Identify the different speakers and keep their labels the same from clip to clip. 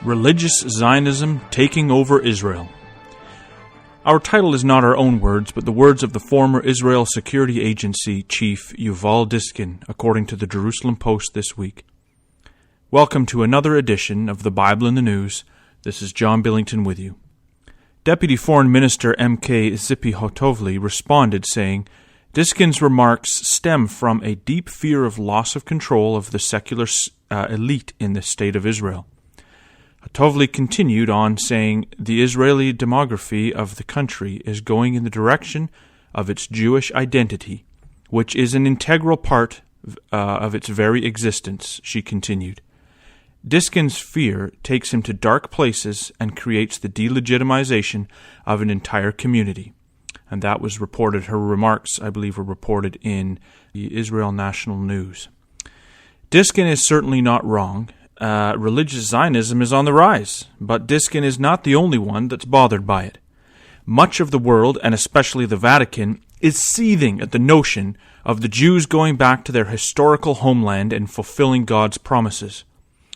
Speaker 1: Religious Zionism Taking Over Israel. Our title is not our own words, but the words of the former Israel Security Agency Chief Yuval Diskin, according to the Jerusalem Post this week. Welcome to another edition of the Bible in the News. This is John Billington with you. Deputy Foreign Minister M.K. Zippy Hotovely responded saying, Diskin's remarks stem from a deep fear of loss of control of the secular elite in the State of Israel. Hotovely continued on saying, the Israeli demography of the country is going in the direction of its Jewish identity, which is an integral part of its very existence, she continued. Diskin's fear takes him to dark places and creates the delegitimization of an entire community. And that was reported, her remarks, I believe, were reported in the Israel National News. Diskin is certainly not wrong. Religious Zionism is on the rise, but Diskin is not the only one that's bothered by it. Much of the world, and especially the Vatican, is seething at the notion of the Jews going back to their historical homeland and fulfilling God's promises.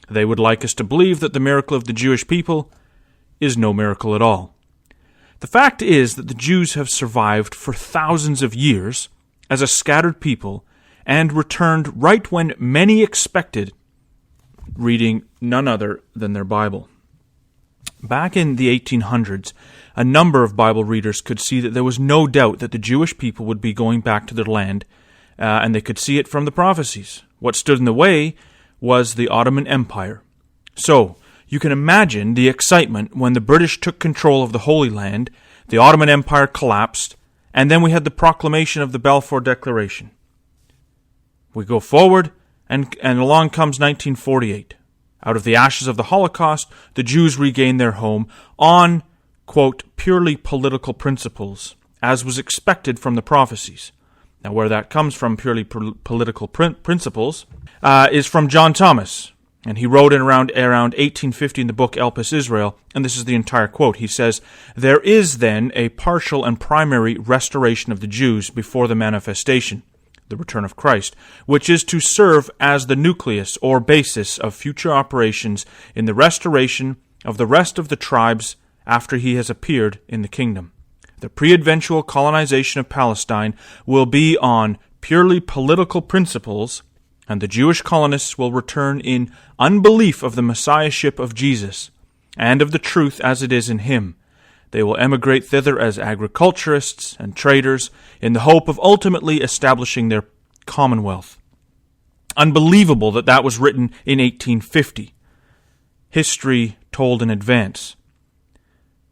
Speaker 1: They would like us to believe that the miracle of the Jewish people is no miracle at all. The fact is that the Jews have survived for thousands of years as a scattered people and returned right when many expected, reading none other than their Bible. Back in the 1800s, a number of Bible readers could see that there was no doubt that the Jewish people would be going back to their land, and they could see it from the prophecies. What stood in the way was the Ottoman Empire. So, you can imagine the excitement when the British took control of the Holy Land, the Ottoman Empire collapsed, and then we had the proclamation of the Balfour Declaration. We go forward, and along comes 1948. Out of the ashes of the Holocaust, the Jews regain their home on, quote, purely political principles, as was expected from the prophecies. Now, where that comes from, purely political principles, is from John Thomas. And he wrote in around 1850 in the book Elpis Israel, and this is the entire quote. He says, there is then a partial and primary restoration of the Jews before the manifestation, the return of Christ, which is to serve as the nucleus or basis of future operations in the restoration of the rest of the tribes after he has appeared in the kingdom. The pre-adventual colonization of Palestine will be on purely political principles, and the Jewish colonists will return in unbelief of the messiahship of Jesus and of the truth as it is in him. They will emigrate thither as agriculturists and traders in the hope of ultimately establishing their commonwealth. Unbelievable that that was written in 1850. History told in advance.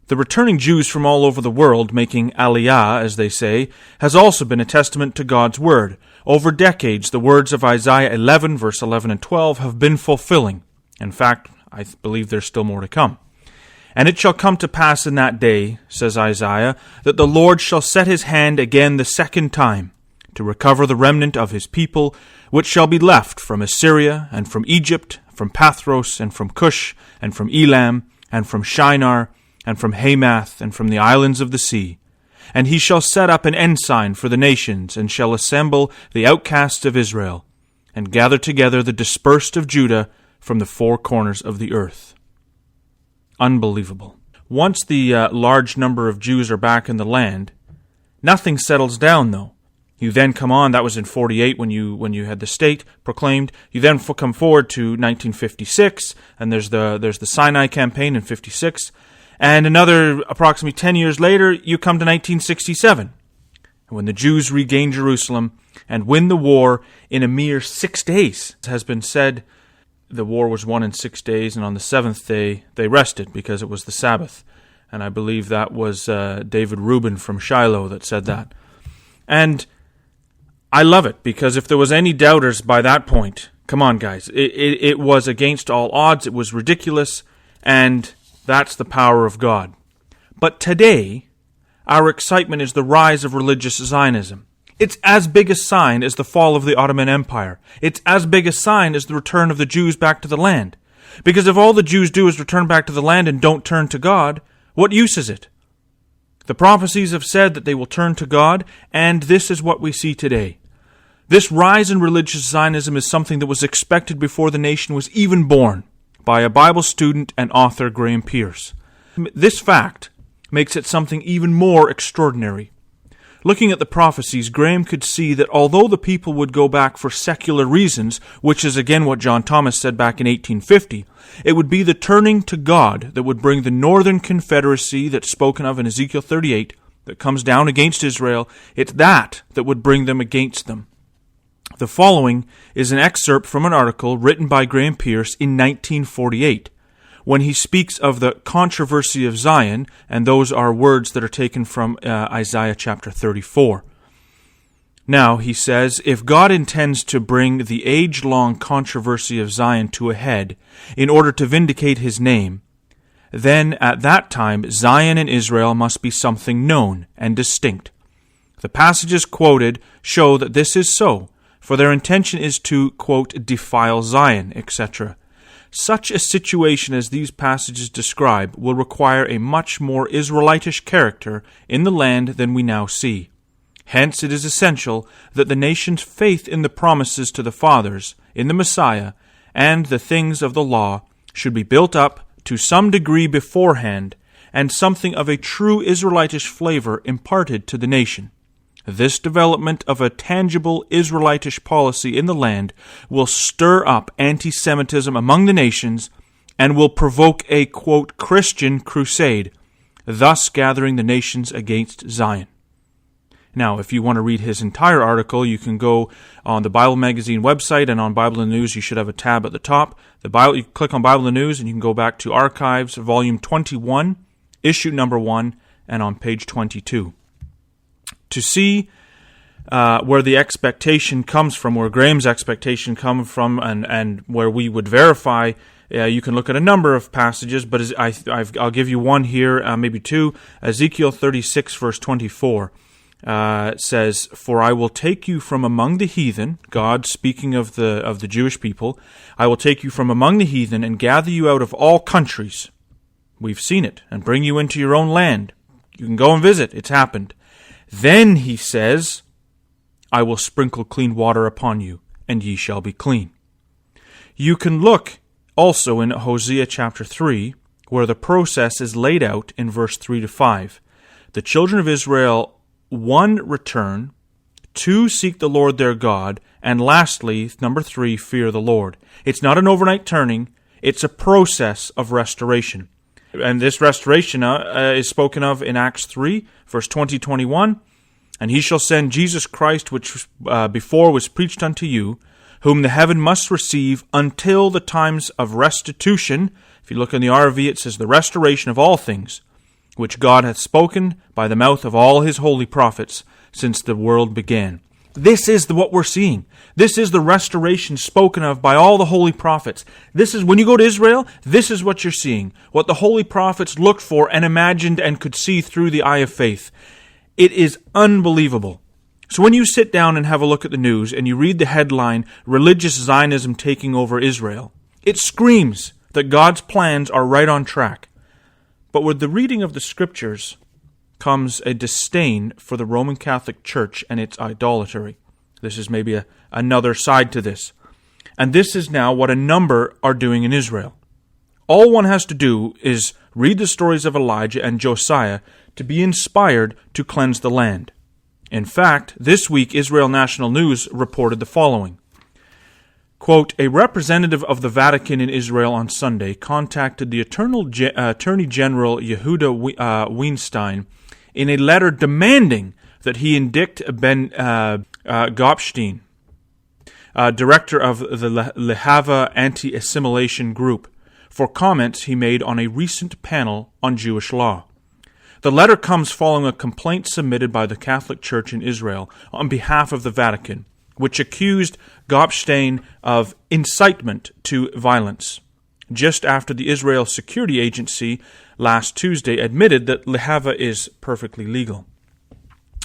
Speaker 1: The returning Jews from all over the world, making aliyah, as they say, has also been a testament to God's word. Over decades, the words of Isaiah 11, verse 11 and 12 have been fulfilling. In fact, I believe there's still more to come. And it shall come to pass in that day, says Isaiah, that the Lord shall set his hand again the second time, to recover the remnant of his people, which shall be left from Assyria, and from Egypt, from Pathros, and from Cush, and from Elam, and from Shinar, and from Hamath, and from the islands of the sea. And he shall set up an ensign for the nations, and shall assemble the outcasts of Israel, and gather together the dispersed of Judah from the four corners of the earth. Unbelievable. Once the large number of Jews are back in the land, nothing settles down, though. You then come on, that was in 48 when you had the state proclaimed. You then come forward to 1956, and there's the Sinai campaign in 56. And another approximately 10 years later, you come to 1967, when the Jews regain Jerusalem and win the war in a mere 6 days. It has been said the war was won in 6 days, and on the seventh day they rested because it was the Sabbath. And I believe that was David Rubin from Shiloh that said that. And I love it, because if there was any doubters by that point, come on guys, it was against all odds, it was ridiculous, and that's the power of God. But today, our excitement is the rise of religious Zionism. It's as big a sign as the fall of the Ottoman Empire. It's as big a sign as the return of the Jews back to the land. Because if all the Jews do is return back to the land and don't turn to God, what use is it? The prophecies have said that they will turn to God, and this is what we see today. This rise in religious Zionism is something that was expected before the nation was even born. by a Bible student and author, Graham Pierce. This fact makes it something even more extraordinary. Looking at the prophecies, Graham could see that although the people would go back for secular reasons, which is again what John Thomas said back in 1850, it would be the turning to God that would bring the northern confederacy that's spoken of in Ezekiel 38, that comes down against Israel. It's that would bring them against them. The following is an excerpt from an article written by Graham Pierce in 1948, when he speaks of the controversy of Zion, and those are words that are taken from Isaiah chapter 34. Now, he says, if God intends to bring the age-long controversy of Zion to a head in order to vindicate his name, then at that time Zion and Israel must be something known and distinct. The passages quoted show that this is so, for their intention is to, quote, defile Zion, etc. Such a situation as these passages describe will require a much more Israelitish character in the land than we now see. Hence it is essential that the nation's faith in the promises to the fathers, in the Messiah, and the things of the law should be built up to some degree beforehand, and something of a true Israelitish flavor imparted to the nation. This development of a tangible Israelitish policy in the land will stir up anti-Semitism among the nations and will provoke a, quote, Christian crusade, thus gathering the nations against Zion. Now, if you want to read his entire article, you can go on the Bible Magazine website, and on Bible in the News, you should have a tab at the top. You click on Bible in the News, and you can go back to Archives, Volume 21, Issue Number 1, and on page 22. To see where the expectation comes from, where Graham's expectation comes from, and where we would verify, you can look at a number of passages, but I'll give you one here, maybe two. Ezekiel 36, verse 24 says, "For I will take you from among the heathen," God speaking of the Jewish people, "I will take you from among the heathen and gather you out of all countries." We've seen it. "And bring you into your own land." You can go and visit. It's happened. "Then," he says, "I will sprinkle clean water upon you, and ye shall be clean." You can look also in Hosea chapter 3, where the process is laid out in verse 3 to 5. The children of Israel, 1, return, 2, seek the Lord their God, and lastly, number 3, fear the Lord. It's not an overnight turning, it's a process of restoration. And this restoration is spoken of in Acts 3, verse 20-21. "And he shall send Jesus Christ, which before was preached unto you, whom the heaven must receive until the times of restitution." If you look in the RV, it says the restoration of all things, "which God hath spoken by the mouth of all his holy prophets since the world began." This is what we're seeing. This is the restoration spoken of by all the holy prophets. This is, when you go to Israel, this is what you're seeing. What the holy prophets looked for and imagined and could see through the eye of faith. It is unbelievable. So when you sit down and have a look at the news and you read the headline, "Religious Zionism Taking Over Israel," it screams that God's plans are right on track. But with the reading of the Scriptures comes a disdain for the Roman Catholic Church and its idolatry. This is maybe another side to this. And this is now what a number are doing in Israel. All one has to do is read the stories of Elijah and Josiah to be inspired to cleanse the land. In fact, this week Israel National News reported the following. Quote, "A representative of the Vatican in Israel on Sunday contacted the Attorney General Yehuda Weinstein in a letter demanding that he indict Ben Gopstein, director of the Lehava Anti-Assimilation Group, for comments he made on a recent panel on Jewish law. The letter comes following a complaint submitted by the Catholic Church in Israel on behalf of the Vatican, which accused Gopstein of incitement to violence, just after the Israel Security Agency last Tuesday admitted that Lehava is perfectly legal.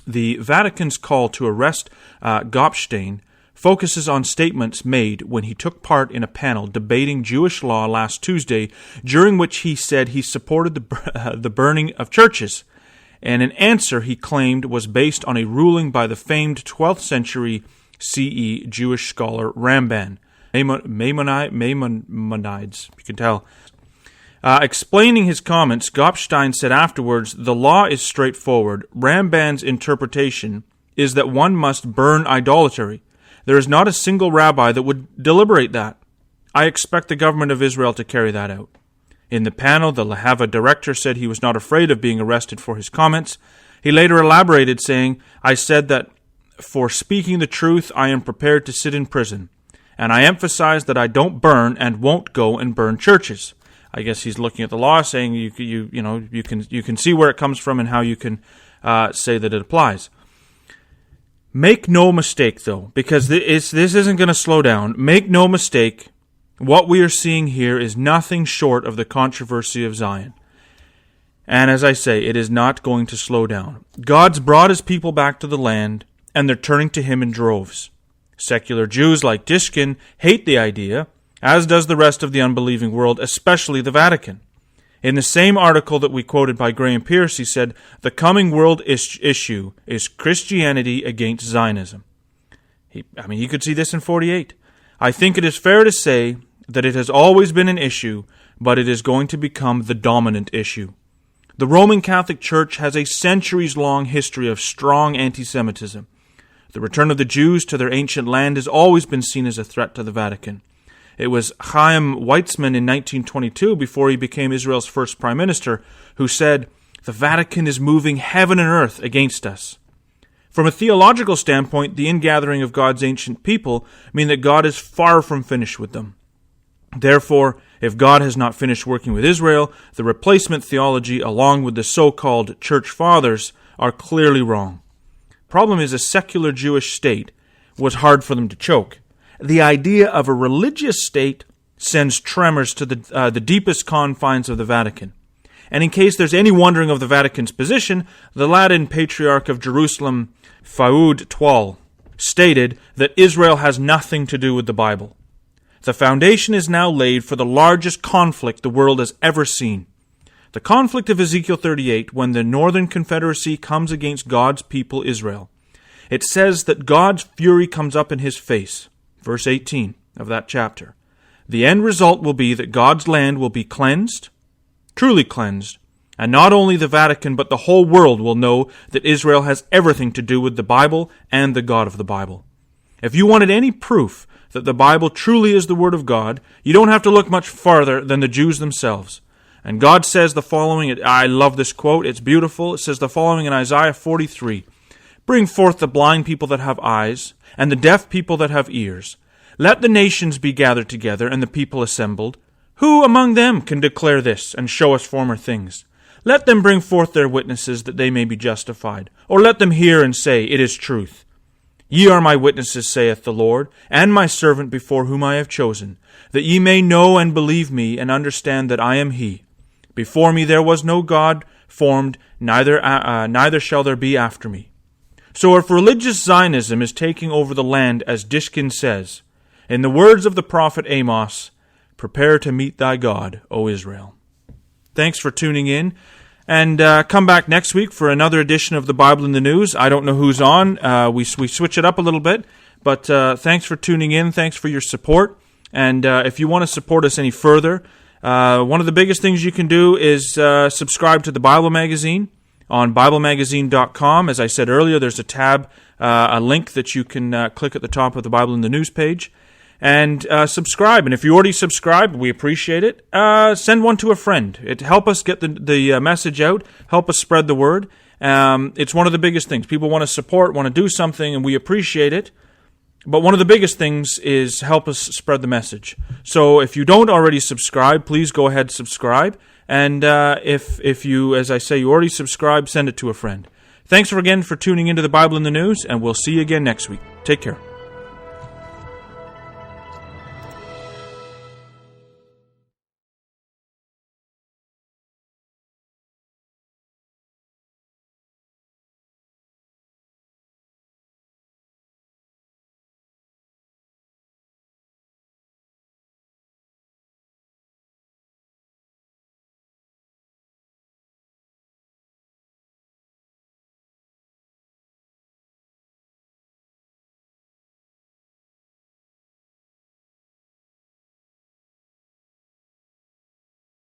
Speaker 1: The Vatican's call to arrest Gopstein focuses on statements made when he took part in a panel debating Jewish law last Tuesday, during which he said he supported the burning of churches, and an answer he claimed was based on a ruling by the famed 12th century CE Jewish scholar Ramban, Maimonides, you can tell. Explaining his comments, Gopstein said afterwards, "The law is straightforward. Ramban's interpretation is that one must burn idolatry. There is not a single rabbi that would deliberate that. I expect the government of Israel to carry that out." In the panel, the Lahava director said he was not afraid of being arrested for his comments. He later elaborated, saying, "I said that for speaking the truth, I am prepared to sit in prison. And I emphasize that I don't burn and won't go and burn churches." I guess he's looking at the law, saying you can see where it comes from and how you can say that it applies. Make no mistake, though, because this isn't going to slow down. Make no mistake, what we are seeing here is nothing short of the controversy of Zion. And as I say, it is not going to slow down. God's brought his people back to the land, and they're turning to him in droves. Secular Jews like Dishkin hate the idea, as does the rest of the unbelieving world, especially the Vatican. In the same article that we quoted by Graham Pierce, he said, "The coming world issue is Christianity against Zionism." He could see this in 48. "I think it is fair to say that it has always been an issue, but it is going to become the dominant issue. The Roman Catholic Church has a centuries-long history of strong anti-Semitism. The return of the Jews to their ancient land has always been seen as a threat to the Vatican. It was Chaim Weizmann in 1922, before he became Israel's first prime minister, who said, 'The Vatican is moving heaven and earth against us.' From a theological standpoint, the ingathering of God's ancient people mean that God is far from finished with them. Therefore, if God has not finished working with Israel, the replacement theology, along with the so-called church fathers, are clearly wrong. Problem is, a secular Jewish state was hard for them to choke. The idea of a religious state sends tremors to the deepest confines of the Vatican. And in case there's any wondering of the Vatican's position, the Latin Patriarch of Jerusalem, Faud Twal, stated that Israel has nothing to do with the Bible. The foundation is now laid for the largest conflict the world has ever seen. The conflict of Ezekiel 38, when the Northern Confederacy comes against God's people Israel. It says that God's fury comes up in his face. Verse 18 of that chapter. The end result will be that God's land will be cleansed, truly cleansed, and not only the Vatican but the whole world will know that Israel has everything to do with the Bible and the God of the Bible. If you wanted any proof that the Bible truly is the Word of God, you don't have to look much farther than the Jews themselves. And God says the following, I love this quote, it's beautiful. It says the following in Isaiah 43, "Bring forth the blind people that have eyes, and the deaf people that have ears. Let the nations be gathered together, and the people assembled. Who among them can declare this, and show us former things? Let them bring forth their witnesses, that they may be justified. Or let them hear and say, It is truth. Ye are my witnesses, saith the Lord, and my servant before whom I have chosen, that ye may know and believe me, and understand that I am he. Before me there was no God formed, neither shall there be after me." So if religious Zionism is taking over the land, as Dishkin says, in the words of the prophet Amos, "Prepare to meet thy God, O Israel." Thanks for tuning in, and come back next week for another edition of the Bible in the News. I don't know who's on. We switch it up a little bit, but thanks for tuning in. Thanks for your support, and if you want to support us any further, one of the biggest things you can do is subscribe to the Bible Magazine on BibleMagazine.com. As I said earlier, there's a tab, a link that you can click at the top of the Bible in the News page, and subscribe. And if you already subscribed, we appreciate it. Send one to a friend. It help us get the message out, help us spread the word. It's one of the biggest things. People want to support, want to do something, and we appreciate it. But one of the biggest things is help us spread the message. So if you don't already subscribe, please go ahead and subscribe. And if you, as I say, you already subscribe, send it to a friend. Thanks again for tuning into the Bible in the News, and we'll see you again next week. Take care.